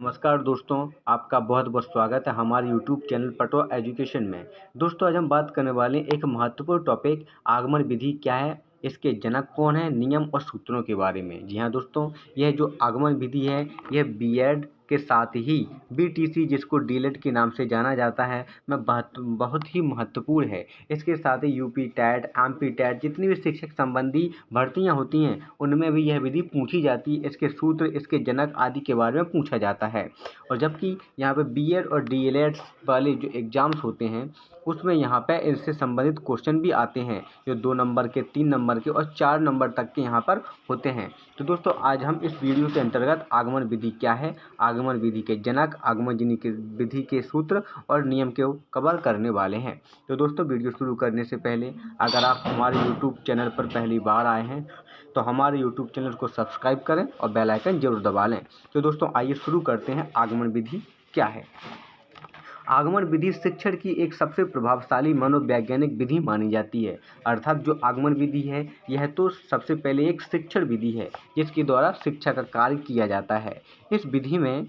नमस्कार दोस्तों, आपका बहुत बहुत स्वागत है हमारे यूट्यूब चैनल पटवा एजुकेशन में। दोस्तों, आज हम बात करने वाले हैं एक महत्वपूर्ण टॉपिक आगमन विधि क्या है, इसके जनक कौन है, नियम और सूत्रों के बारे में। जी हाँ दोस्तों, यह जो आगमन विधि है यह बीएड के साथ ही बीटीसी जिसको डीएलएड के नाम से जाना जाता है मैं बहुत ही महत्वपूर्ण है। इसके साथ ही यूपी टेट, एमपी टेट जितनी भी शिक्षक संबंधी भर्तियां होती हैं उनमें भी यह विधि पूछी जाती है। इसके सूत्र, इसके जनक आदि के बारे में पूछा जाता है। और जबकि यहाँ पे बीएड और डीएलएड वाले जो एग्ज़ाम्स होते हैं उसमें यहाँ पे इससे संबंधित क्वेश्चन भी आते हैं जो 2 नंबर के, 3 नंबर के और 4 नंबर तक के यहाँ पर होते हैं। तो दोस्तों, आज हम इस वीडियो के अंतर्गत आगमन विधि क्या है, आगमन विधि के जनक, आगमन विधि के सूत्र और नियम को कवर करने वाले हैं। तो दोस्तों, वीडियो शुरू करने से पहले अगर आप हमारे यूट्यूब चैनल पर पहली बार आए हैं तो हमारे यूट्यूब चैनल को सब्सक्राइब करें और बेल आइकन जरूर दबा लें। तो दोस्तों, आइए शुरू करते हैं आगमन विधि क्या है। आगमन विधि शिक्षण की एक सबसे प्रभावशाली मनोवैज्ञानिक विधि मानी जाती है। अर्थात जो आगमन विधि है यह तो सबसे पहले एक शिक्षण विधि है जिसके द्वारा शिक्षा का कार्य किया जाता है। इस विधि में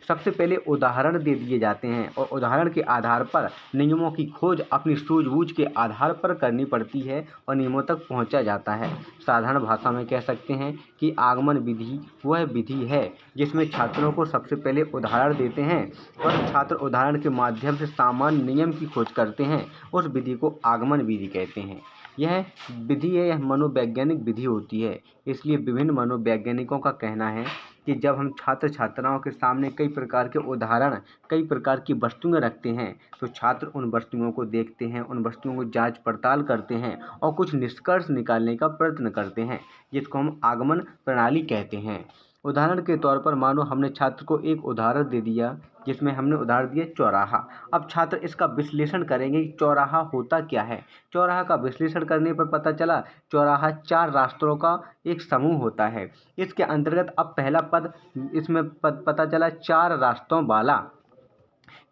सबसे पहले उदाहरण दे दिए जाते हैं और उदाहरण के आधार पर नियमों की खोज अपनी सूझबूझ के आधार पर करनी पड़ती है और नियमों तक पहुंचा जाता है। साधारण भाषा में कह सकते हैं कि आगमन विधि वह विधि है जिसमें छात्रों को सबसे पहले उदाहरण देते हैं और छात्र उदाहरण के माध्यम से सामान्य नियम की खोज करते हैं। उस विधि को आगमन विधि कहते हैं। यह विधि है, यह मनोवैज्ञानिक विधि होती है। इसलिए विभिन्न मनोवैज्ञानिकों का कहना है कि जब हम छात्र छात्राओं के सामने कई प्रकार के उदाहरण, कई प्रकार की वस्तुएं रखते हैं तो छात्र उन वस्तुओं को देखते हैं, उन वस्तुओं को जांच पड़ताल करते हैं और कुछ निष्कर्ष निकालने का प्रयत्न करते हैं, जिसको हम आगमन प्रणाली कहते हैं। उदाहरण के तौर पर मानो हमने छात्र को एक उदाहरण दे दिया जिसमें हमने उदाहरण दिया चौराहा। अब छात्र इसका विश्लेषण करेंगे कि चौराहा होता क्या है। चौराहा का विश्लेषण करने पर पता चला चौराहा 4 रास्तों का एक समूह होता है। इसके अंतर्गत अब पहला पद इसमें पता चला 4 रास्तों वाला।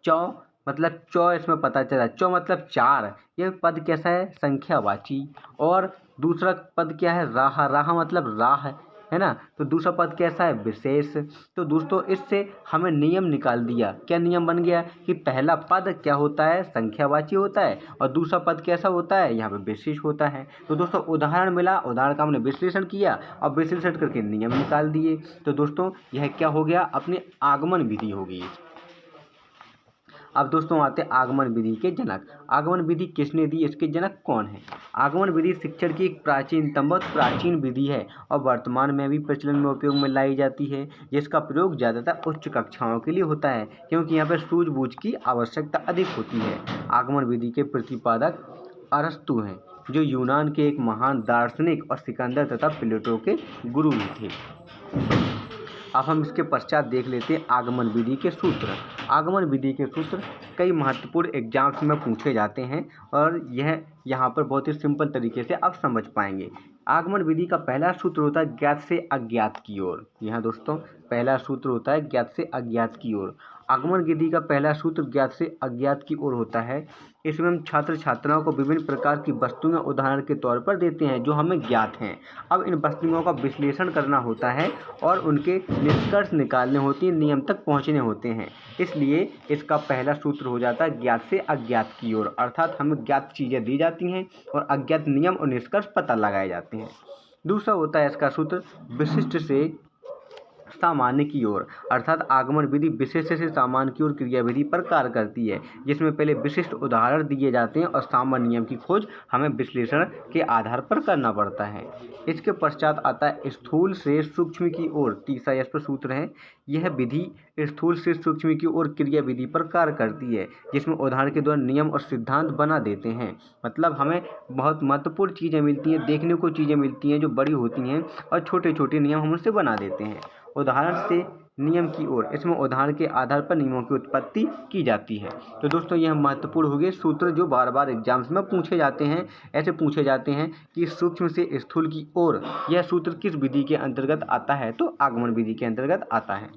चौ मतलब चौ इसमें पता चला, चौ मतलब 4। यह पद कैसा है, संख्यावाची। और दूसरा पद क्या है, राह, राह मतलब राह है ना। तो दूसरा पद कैसा है, विशेष। तो दोस्तों, इससे हमें नियम निकाल दिया। क्या नियम बन गया कि पहला पद क्या होता है, संख्यावाची होता है और दूसरा पद कैसा होता है, यहाँ पे विशेष होता है। तो दोस्तों, उदाहरण मिला, उदाहरण का हमने विश्लेषण किया और विश्लेषण करके नियम निकाल दिए। तो दोस्तों, यह क्या हो गया, अपनी आगमन विधि होगी। अब दोस्तों आते हैं आगमन विधि के जनक। आगमन विधि किसने दी, इसके जनक कौन है। आगमन विधि शिक्षण की एक प्राचीनतम, बहुत प्राचीन विधि है और वर्तमान में भी प्रचलन में उपयोग में लाई जाती है, जिसका प्रयोग ज़्यादातर उच्च कक्षाओं के लिए होता है क्योंकि यहाँ पर सूझबूझ की आवश्यकता अधिक होती है। आगमन विधि के प्रतिपादक अरस्तु हैं जो यूनान के एक महान दार्शनिक और सिकंदर तथा प्लेटो के गुरु भी थे। अब हम इसके पश्चात देख लेते हैं आगमन विधि के सूत्र। आगमन विधि के सूत्र कई महत्वपूर्ण एग्जाम्स में पूछे जाते हैं और यह यहाँ पर बहुत ही सिंपल तरीके से आप समझ पाएंगे। आगमन विधि का पहला सूत्र होता है ज्ञात से अज्ञात की ओर। यहाँ दोस्तों, पहला सूत्र होता है ज्ञात से अज्ञात की ओर। आगमन विधि का पहला सूत्र ज्ञात से अज्ञात की ओर होता है। इसमें हम छात्र छात्राओं को विभिन्न प्रकार की वस्तुएं उदाहरण के तौर पर देते हैं जो हमें ज्ञात हैं। अब इन वस्तुओं का विश्लेषण करना होता है और उनके निष्कर्ष निकालने होते हैं, नियम तक पहुंचने होते हैं। इसलिए इसका पहला सूत्र हो जाता है ज्ञात से अज्ञात की ओर। अर्थात हमें ज्ञात चीज़ें दी जाती हैं और अज्ञात नियम और निष्कर्ष पता लगाए जाते हैं। दूसरा होता है इसका सूत्र विशिष्ट से सामान्य की ओर। अर्थात आगमन विधि विशिष्ट से सामान्य की ओर क्रियाविधि पर कार्य करती है, जिसमें पहले विशिष्ट उदाहरण दिए जाते हैं और सामान्य नियम की खोज हमें विश्लेषण के आधार पर करना पड़ता है। इसके पश्चात आता है स्थूल से सूक्ष्म की ओर। तीसरा इस पर सूत्र है। यह विधि स्थूल से सूक्ष्म की ओर क्रियाविधि पर कार्य करती है, जिसमें उदाहरण के द्वारा नियम और सिद्धांत बना देते हैं। मतलब हमें बहुत महत्वपूर्ण चीज़ें मिलती हैं, देखने को चीज़ें मिलती हैं जो बड़ी होती हैं और छोटे छोटे नियम हम उनसे बना देते हैं। उदाहरण से नियम की ओर, इसमें उदाहरण के आधार पर नियमों की उत्पत्ति की जाती है। तो दोस्तों, यह महत्वपूर्ण हो गए सूत्र जो बार बार एग्जाम्स में पूछे जाते हैं। ऐसे पूछे जाते हैं कि सूक्ष्म से स्थूल की ओर यह सूत्र किस विधि के अंतर्गत आता है, तो आगमन विधि के अंतर्गत आता है।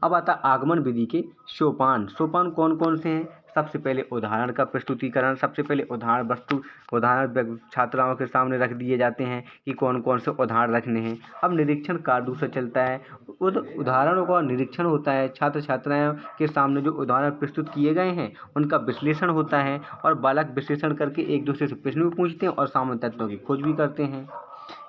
अब आता आगमन विधि के सोपान। सोपान कौन कौन से हैं, सबसे पहले उदाहरण का प्रस्तुतिकरण, सबसे पहले उदाहरण छात्राओं के सामने रख दिए जाते हैं कि कौन कौन से उदाहरण रखने हैं। अब निरीक्षण कार्य दूसरा चलता है। उदाहरणों का निरीक्षण होता है, छात्र छात्राओं के सामने जो उदाहरण प्रस्तुत किए गए हैं उनका विश्लेषण होता है और बालक विश्लेषण करके एक दूसरे से प्रश्न भी पूछते हैं और सामान्य तत्वों की खोज भी करते हैं।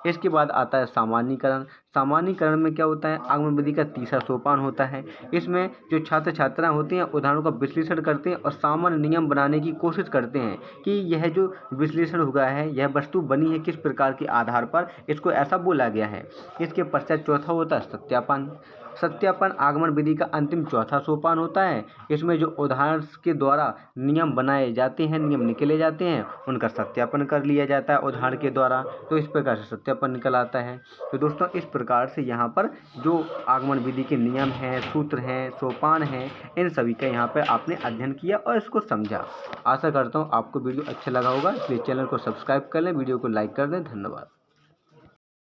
इसके बाद आता है सामान्यीकरण। सामान्यीकरण में क्या होता है, आगमन विधि का तीसरा सोपान होता है। इसमें जो छात्र छात्राएं होते हैं उदाहरणों का विश्लेषण करते हैं और सामान्य नियम बनाने की कोशिश करते हैं कि यह जो विश्लेषण हुआ है यह वस्तु बनी है किस प्रकार के आधार पर, इसको ऐसा बोला गया है। इसके पश्चात चौथा होता है सत्यापन। सत्यापन आगमन विधि का अंतिम चौथा सोपान होता है। इसमें जो उदाहरण के द्वारा नियम बनाए जाते हैं, नियम निकले जाते हैं, उनका सत्यापन कर लिया जाता है उदाहरण के द्वारा। तो इस प्रकार से सत्यापन निकल आता है। तो दोस्तों इस प्रकार से यहाँ पर जो आगमन विधि के नियम हैं, सूत्र हैं, सोपान हैं, इन सभी का यहाँ पर आपने अध्ययन किया और इसको समझा। आशा करता हूँ आपको वीडियो अच्छा लगा होगा, इसलिए चैनल को सब्सक्राइब कर लें, वीडियो को लाइक कर दें। धन्यवाद।